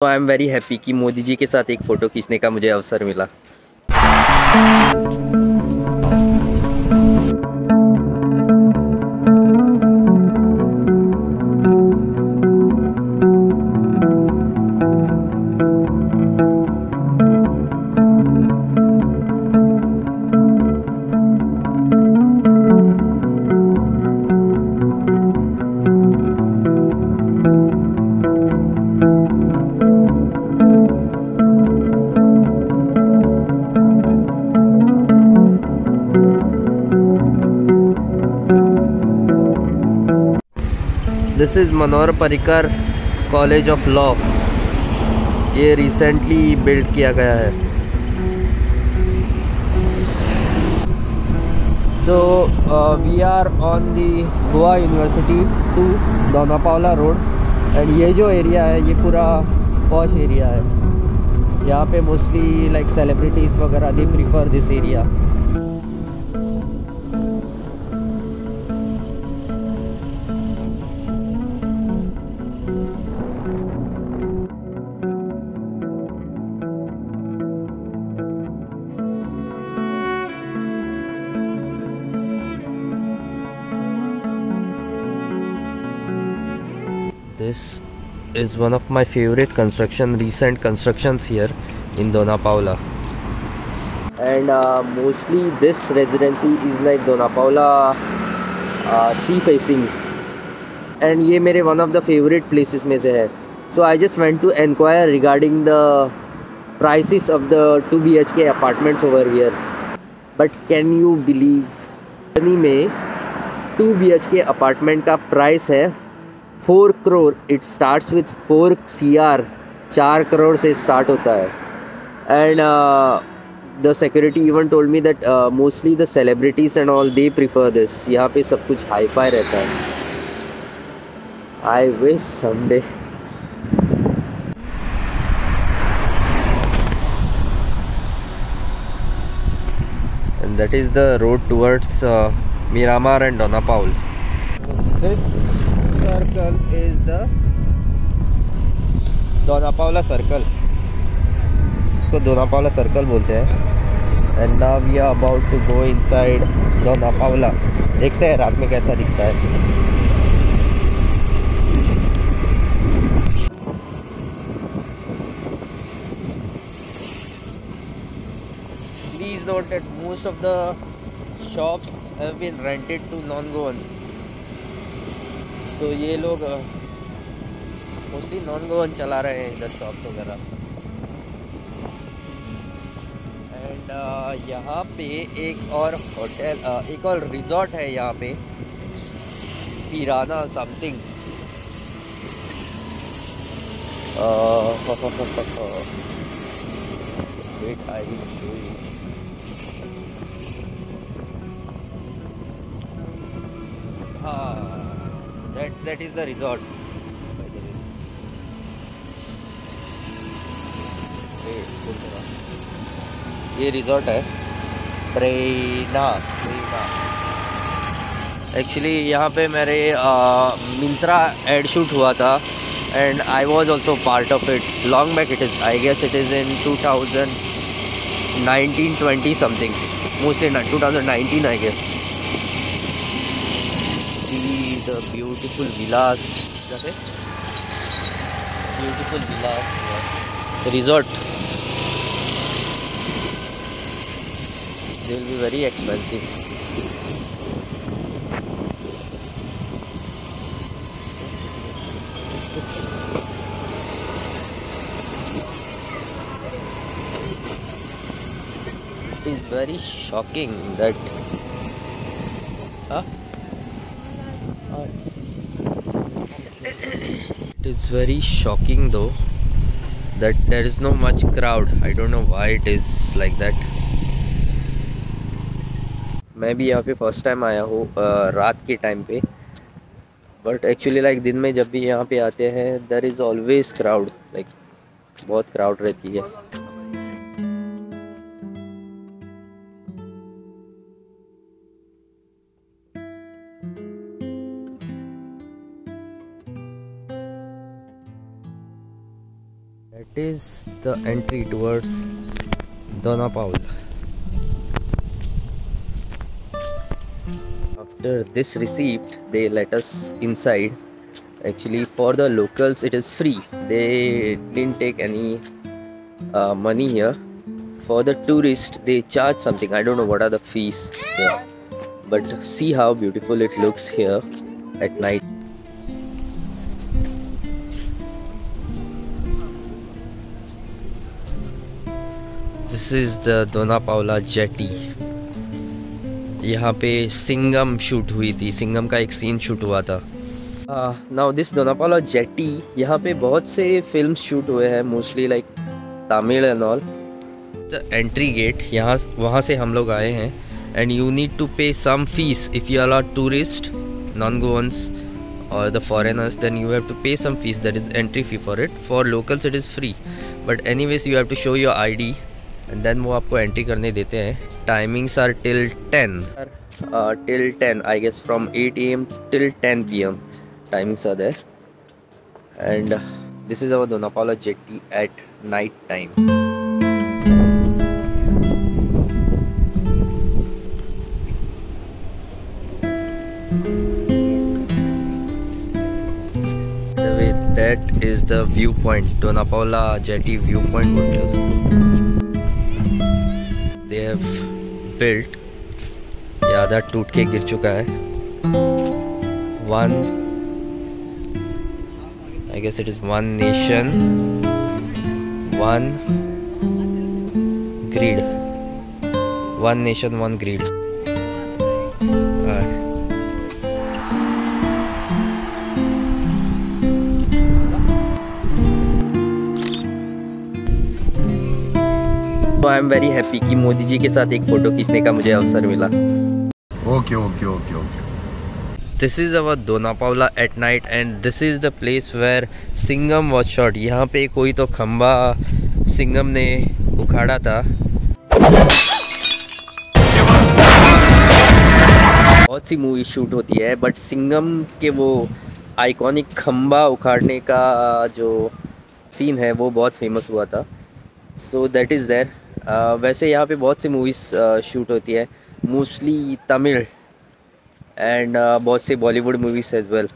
तो I am very happy कि मोदी जी के साथ एक फ़ोटो खींचने का मुझे अवसर मिला। This is Manohar Parrikar college of law. ये रिसेंटली बिल्ड किया गया है। So we are on the Goa university to Dona Paula road and ये जो एरिया है ये पूरा पॉश एरिया है। यहाँ पे मोस्टली लाइक सेलिब्रिटीज़ वगैरह दे prefer this area. This is one of my favorite recent constructions here in Dona Paula. And mostly this residency is like Dona Paula sea facing. And ये मेरे one of the favorite places में से है. So I just went to inquire regarding the prices of the 2 BHK apartments over here. But can you believe में 2 BHK apartment का price है 4 crore. It starts with 4 CR, 4 crore से start होता है। And the security even told me that mostly the celebrities and all they prefer this. यहाँ पे सब कुछ हाई फाई रहता है। I wish someday. And that is the road towards Miramar and Dona Paula. This circle is the Dona Paula circle. इसको Dona Paula circle बोलते हैं। And now we are about to go inside Dona Paula. देखते हैं रात में कैसा दिखता है। Please note that most of the shops have been rented to non-Goans. सो ये लोग मोस्टली नॉन गोवन चला रहे हैं इधर शॉप वगैरह। एंड यहाँ पे एक और होटल एक और रिजॉर्ट है यहाँ पे, Prainha something. Wait I will show you. हाँ, that is the resort by the way. ये रिजॉर्ट है प्रेना। एक्चुअली यहाँ पे मेरे मिंत्रा एड शूट हुआ था and I was also part of it long back. It is I guess it is in 2019-20 something, mostly 2019 I guess. The beautiful villas, beautiful villas, resort. They will be very expensive. It is very shocking that it is very shocking though that there is no much crowd. I don't know why it is like that. मैं भी यहाँ पे first time आया हूँ रात के time पे, but actually like दिन में जब भी यहाँ पे आते हैं there is always crowd, like बहुत क्राउड रहती है। That is the entry towards Dona Paula. After this receipt, they let us inside. Actually, for the locals, it is free. They didn't take any money here. For the tourist, they charge something. I don't know what are the fees here. But see how beautiful it looks here at night. This is the Dona Paula jetty. यहाँ पे Singham shoot हुई थी, सिंघम का एक scene shoot हुआ था. Now this Dona Paula jetty, यहाँ पे बहुत से फिल्म्स शूट हुए हैं, mostly like Tamil and all. The entry gate, यहाँ वहाँ से हम लोग आए हैं. And you need to pay some fees if you are tourist, non Goans or the foreigners, then you have to pay some fees, that is entry fee for it. For locals it is free, but anyways you have to show your ID and then वो आपको entry करने देते हैं. Timings are till 10, till 10 I guess, from 8 AM till 10 PM timings are there. And this is our Dona Paula jetty at night time. That is the viewpoint, Dona Paula jetty viewpoint बोलते हैं उसको. They have built, ये आधा टूट के गिर चुका है. One, I guess it is one nation, one greed. One nation, one greed. I am very happy कि मोदी जी के साथ एक फ़ोटो खींचने का मुझे अवसर मिला. Okay okay okay okay. This is our Dona Paula at night and this is the place where Singham was shot. यहाँ पे कोई तो खम्बा सिंघम ने उखाड़ा था. बहुत सी मूवी शूट होती है, बट सिंघम के वो आइकॉनिक खम्बा उखाड़ने का जो सीन है वो बहुत फेमस हुआ था. So that is there. वैसे यहाँ पे बहुत सी मूवीज़ शूट होती है, मोस्टली तमिल एंड बहुत से Bollywood movies as well.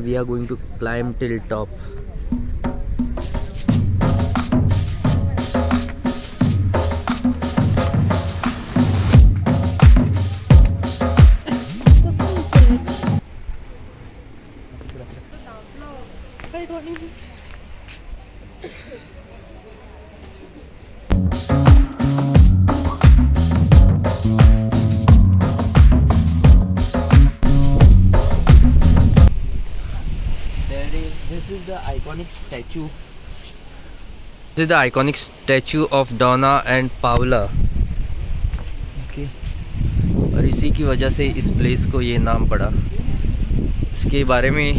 We are going to climb till top. This is the iconic statue. This is the iconic statue of Dona and Paula. Okay. और इसी की वजह से इस प्लेस को ये नाम पड़ा. इसके बारे में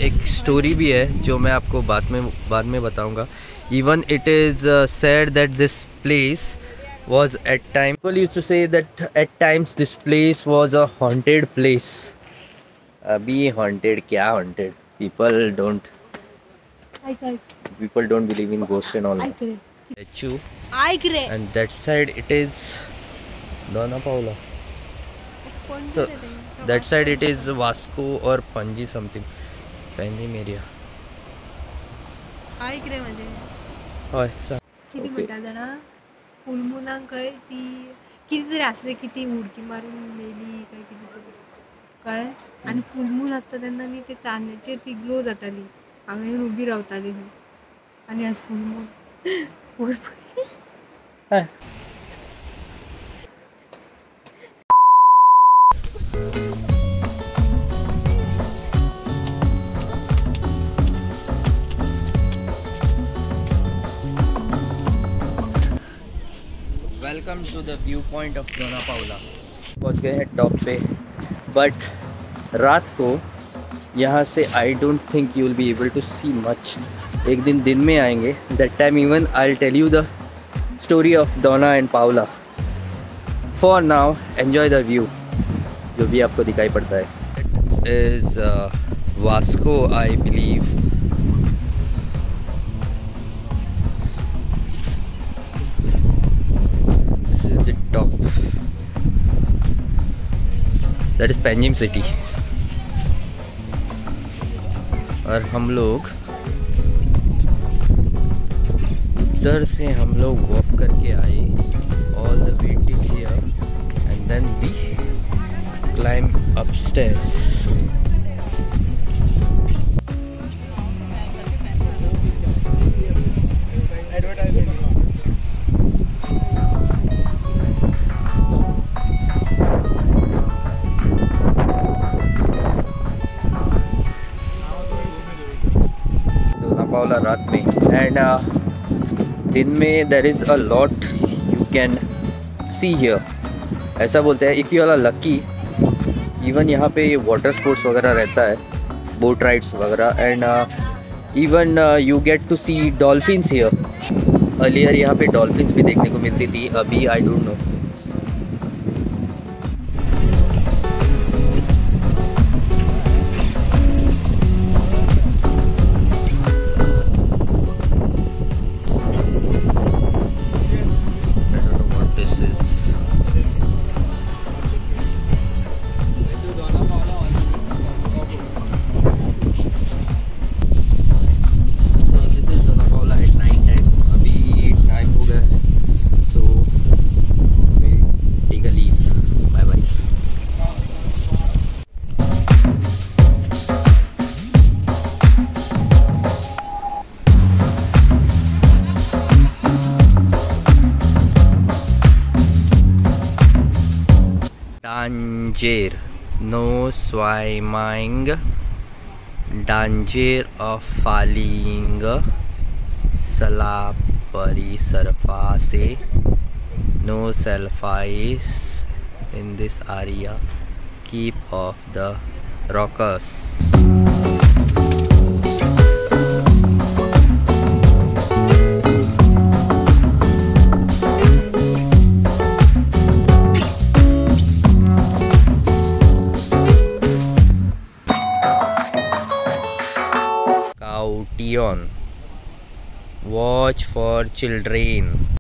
एक स्टोरी भी है जो मैं आपको बाद में बताऊंगा. Even it is said that this place was at time. People used to say that at times this place was a haunted place. अभी haunted क्या haunted? People don't believe in ghosts and all. Statue. And that side it is Dona Paula. So that side it is Vasco or Panji something. Panji area. होय. किती म्हणतात जरा full मुनांक ती किती तरी असले किती उडकी मारून मेली काय किती तरी कळ्ळें. आणि फुल मून असता तेन्ना न्ही ते चांदण्याचेर ती ग्लो जाताली, हांगा येवन उबी रावताली थंय. आणि आज full moon welcome to the view point of Dona Paula. पहुँच गए हैं टॉप पे, बट रात को यहाँ से I don't think you will be able to see much. एक दिन दिन में आएंगे, that time even I will tell you the story of Dona and Paula. For now enjoy the view जो भी आपको दिखाई पड़ता है। It is Vasco I believe. Top that is Panjim city, और हम लोग उधर से हम लोग वॉक करके आए all the way till here and then we climb upstairs. Paula रात में एंड दिन में there is a lot you can see here. ऐसा बोलते हैं if you are lucky, even यहाँ पे वाटर स्पोर्ट्स वगैरह रहता है, बोट राइड्स वगैरह, and even you get to see dolphins here. Earlier यहाँ पे डॉल्फिन्स भी देखने को मिलती थी, अभी I don't know. Danger, no swimming, danger of falling, slippery surface, no selfies in this area, keep off the rockers. Watch for children.